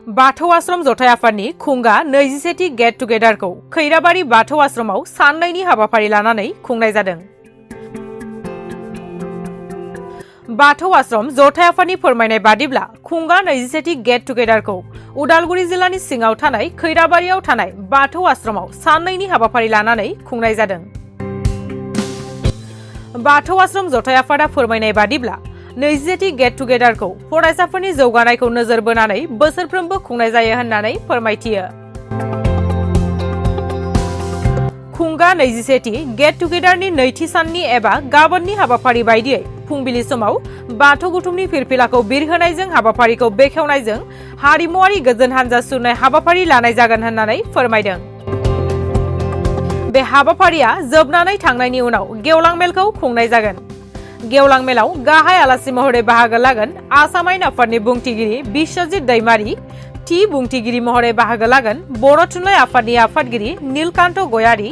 बाथौ आश्रम जथाय आफादनि खुंगा 21थि गेट टुगेदारखौ खैराबारि बाथौ आश्रमाव साननैनि हाबाफारि लानानै खुंनाय जादों। बाथौ आश्रम जथाय आफादनि फोरमायनाय बादिब्ला खुंगा 21थि गेट टुगेदारखौ उदालगुरि जिल्लानि सिङाव थानाय खैराबारियाव थानाय बाथौ आश्रमाव साननैनि हाबाफारि लानानै खुंनाय जादों। बाथौ आश्रम जथाय आफादा फोरमायनाय बादिब्ला 21थि गेट टुगेदारखौ फरायसाफोरनि जौगानायखौ नोजोर बोनानै बोसोरफ्रोमबो खुंनाय जायो होननानै फोरमायथियो। खुंगा 21थि गेट टुगेदारनि नैथि साननि एबा गाबोननि हाबाफारि बायदियै फुंबिलि समाव बाथौ गुथुमनि फिरफिलाखौ बिरहोनायजों हाबाफारिखौ बेखेवनायजों हारिमुआरि गोजोन हानजा सुरनाय हाबाफारि लानाय जागोन होननानै फोरमायदों। बे हाबाफारिया जोबनानै थांनायनि उनाव गेवलां मेलखौ खुंनाय जागोन। गेवलां मेलाव गाहाय आलासि महरै बाहागो लागोन आसाम आयेन आफादनि बुंथिगिरि बिश्वजित दैमारी, थि बुंथिगिरि महरै बाहागो लागोन बर' थुनलाइ आफादनि आफादगिरि नीलकान्त गयारी,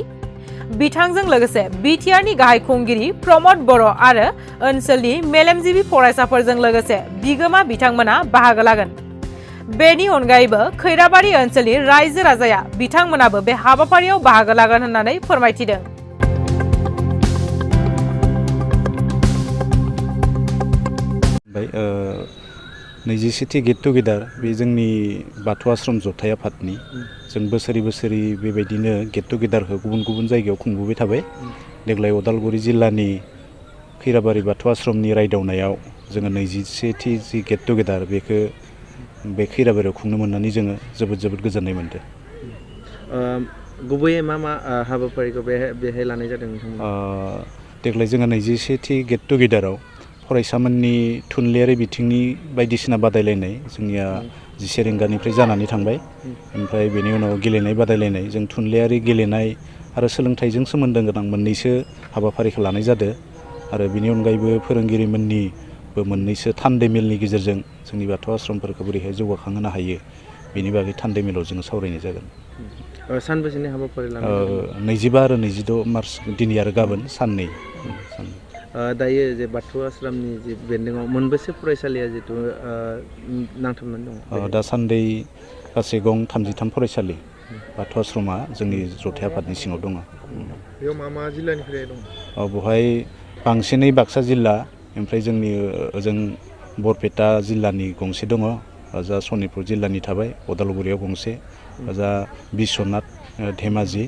बिथांजों लोगोसे बिटिआरनि गाहाय खुंगिरि प्रमद बर' आरो ओनसोलनि मेलेमजिबि फरायसाफोरजों लोगोसे बिगोमा बिथांमोना बाहागो लागोन। बेनि अनगायैबो खैराबारि ओनसोलनि रायजो राजाया बिथांमोनाबो बे हाबाफारियाव बाहागो लागोन होननानै फोरमायथिदों। ओमफ्राय 21थि गेट टुगेदार बे जोंनि बाथौ आश्रम जथाय आफादनि जों बोसोरै बेबायदिनो गेट टुगेदारखौ गुबुन गुबुन जायगायाव खुंबोबाय थाबाय। देग्लाय उदालगुरि जिल्लानि खैराबारि बाथौ आश्रमनि रायदावनायाव जोङो 21थि जि गेट टुगेदार बेखौ बे खैराबारियाव खुंनो मोननानै जोङो जोबोद गोजोननाय मोनदों। गुबैयै मा हाबाफारिखौ बेहाय लानाय जादों नोंथांमोना? देग्लाय जोङो 21थि गेट टुगेदाराव फरायसामोननि थुनलाइयारि बिथिंनि बायदिसिना बादायलायनाय जोंनिया 10 रिंगानिफ्राय जानानै थांबाय। ओमफ्राय बेनि उनाव गेलेनाय बादायलायनाय जों थुनलाइयारि गेलेनाय आरो सोलोंथाइजों सोमोन्दो गोनां मोननैसो हाबाफारिखौ लानाय जादों। आरो बेनि अनगायैबो फोरोंगिरिमोननिबो मोननैसो थान्दै मेलनि गेजेरजों जोंनि बाथौ आश्रमफोरखौ बोरैहाय जौगाखांहोनो हायो बेनि बागै थान्दै मेलाव जोङो सावरायनाय जागोन। सानबेसेनि हाबाफारि लानाय जादों? 25 आरो 26 मार्च दिनै आरो गाबोन साननै। दायो जे बाथौ आश्रमनि जे बेन्दोंआव मोनबेसे फरायसालिया जितु नांथाबनानै दङ? दासान्दि गासै गं 33 फरायसालि बाथौ आश्रमा जोंनि जथाय आफादनि सिङाव दङ। बेयाव मा जिल्लानिफ्राय दङ? बेवहाय बांसिनै बाक्सा जिल्ला, ओमफ्राय जोंनि ओजों बरपेटा जिल्लानि गंसे दङ, ओजा सनितपुर जिल्लानि थाबाय, उदालगुरियाव गंसे, ओजा बिस्वनाथ धेमाजि,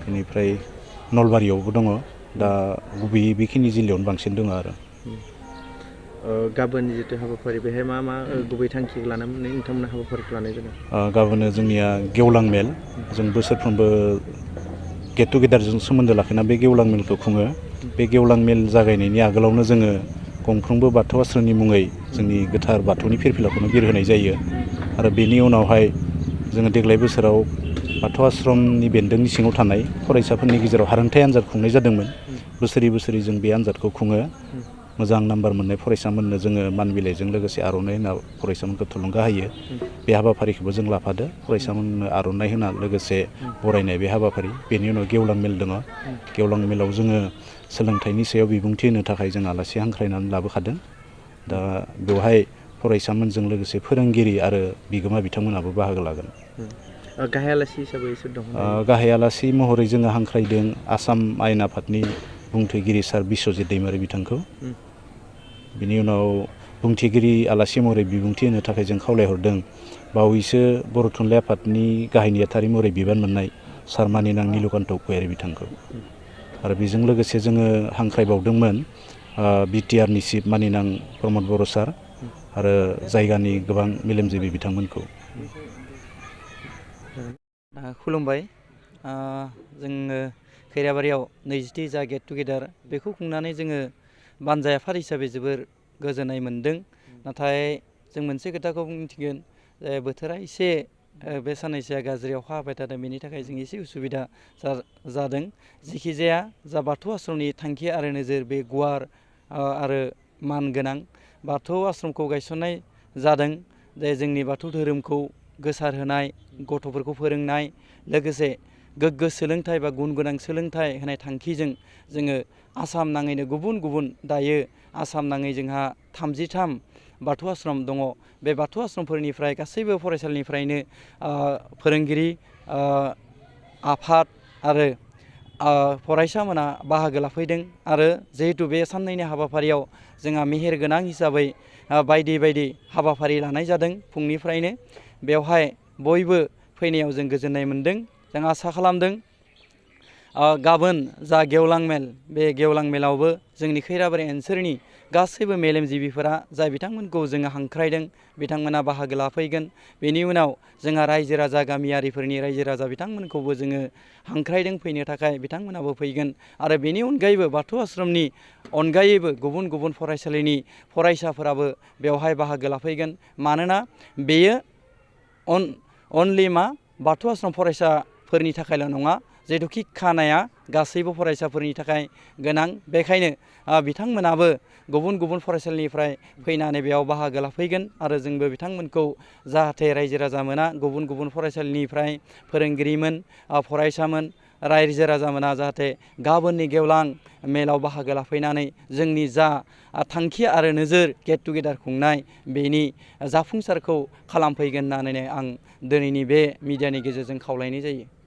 बेनिफ्राय नलबारियावबो दङ। दा गुबैयै बेखिनि जिल्लायावनो बांसिन दङ आरो। गाबोन जितु हाबाफारि बेहाय मा गुबै थांखि लानानै नोंथांमोना हाबाफारिखौ लानाय जादों? गाबोन जोंनिया गेवलां मेल, जों बोसोरफ्रोमबो गेट टुगेदारजों सोमोन्दो लाखिना बे गेवलां मेलखौ खुङो। बे गेवलां मेल जागायनायनि आगोलावनो जोङो गंफ्रोमबो बाथौ आश्रमनि मुङै जोंनि गोथार बाथौनि फिरफिलाखौनो बिरहोनाय जायो। आरो बेनि उनावहाय जोङो देग्लाय बोसोराव बाथौ आश्रमनि बेन्दोंनि सिङाव थानाय फरायसाफोरनि गेजेराव हारोंथाइ आनजाद खुंनाय जादोंमोन। बोसोरै जों बे आनजादखौ खुङो। मोजां नाम्बार मोननाय फरायसामोननो जोङो मान बिलाइजों लोगोसे आर'नाइ होना फरायसामोनखौ थुलुंगा होयो। बे हाबाफारिखौबो जों लाफादो, फरायसामोननो आर'नाइ होना लोगोसे बरायनाय बे हाबाफारि। बेनि उनाव गेवलां मेल दङ। गेवलां मेलाव जोङो सोलोंथाइनि सायाव बिबुंथि होनो थाखाय जों आलासि हांख्रायनानै लाबोखादों। दा बेवहाय फरायसामोनजों लोगोसे फोरोंगिरि आरो बिगोमा बिथांमोनाबो बाहागो लागोन। गाहाय आलासि हिसाबै सोर दं? गाहाय आलासि महरै जोङो हांख्रायदों आसाम आयेन आफादनि बुंथिगिरि सार बिश्वजित दैमारी बिथांखौ। बिनि उनाव बुंथिगिरि आलासि महरै बिबुंथि होनो थाखाय जों खावलायहरदों बावैसो बर' थुनलाइ आफादनि गाहाय नेहाथारि महरै बिबान मोननाय सार मानिनां नीलकान्त गयारी बिथांखौ। आरो बेजों लोगोसे जोङो हांख्रायबावदोंमोन बिटिआरनि चिफ मानिनां प्रमद बर' सार आरो जायगानि गोबां मेलेमजिबि बिथांमोनखौ। खुलुमबाय। जोङो खैराबारियाव 21थि जा गेट टुगेदार बेखौ खुंनानै जोङो बानजाय आफाद हिसाबै जोबोर गोजोननाय मोन्दों। नाथाय जों मोनसे खोथाखौ मिथिगोन, बोथोरा एसे बे साननैसोआ गाज्रि अखा हाबाय थादों, बेनि थाखाय जों एसे उसुबिदा जादों। जिखिजाया जा बाथौ आश्रमनि थांखि आरो नोजोर बे गुवार आरो मान गोनां बाथौ आश्रमखौ गायसननाय जादों। जे जोंनि बाथौ धोरोमखौ गोसारहोनाय, गथ'फोरखौ फोरोंनाय, लोगोसे गोग्गो सोलोंथाइ बा गुन गोनां सोलोंथाइ होनाय थांखिजों जोङो आसाम नाङैनो गुबुन दायो आसाम नाङै जोंहा 33 बाथौ आश्रम दङ बे बाथौ आश्रमफोरनिफ्राय गासैबो फरायसालिनिफ्रायनो फोरोंगिरि आफाद आरो फरायसामोना बाहागो लाफैदों आरो जिहेतु बे साननैनि हाबाफारियाव जोंहा मेहेर गोनां हिसाबै बायदि बायदि हाबाफारि लानाय जादों फुंनिफ्रायनो बेवहाय बयबो फैनायाव जों गोजोननाय मोन्दों जों आसा खालामदों गाबोन जा गेवलां मेल बे गेवलां मेलावबो जोंनि खैराबारि ओनसोलनि गासैबो मेलेमजिबिफोरा जाय बिथांमोनखौ जोङो हांख्रायदों बिथांमोना बाहागो लाफैगोन बेनि उनाव जोंहा रायजो राजा गामियारिफोरनि रायजो राजा बिथांमोनखौबो जोङो हांख्रायदों फैनो थाखाय बिथांमोनाबो फैगोन आरो बेनि अनगायैबो बाथौ आश्रमनि अनगायैबो गुबुन गुबुन फरायसालिनि फरायसाफोराबो बेवहाय बाहागो लाफैगोन मानोना बेयो अनलि मा बाथौ आश्रम फरायसाफोरनि थाखायल' नङा जिहेतु शिक्षा होनाया गासैबो फरायसाफोरनि थाखाय गोनां बेखायनो बिथांमोनाबो गुबुन गुबुन फरायसालिनिफ्राय फैनानै बेयाव बाहागो लाफैगोन आरो जोंबो बिथांमोनखौ जाहाथे रायजो राजामोना गुबुन गुबुन फरायसालिनिफ्राय फोरोंगिरिमोन फरायसामोन रायजो राजामोना जाहाथे गाबोननि गेवलां मेलाव बाहागो लाफैनानै जोंनि जा थांखि आरो नोजोर गेट टुगेदार खुंनाय बेनि जाफुंसारखौ खालामफैगोन होननानै आं दिनैनि बे मिडियानि गेजेरजों खावलायनाय जायो।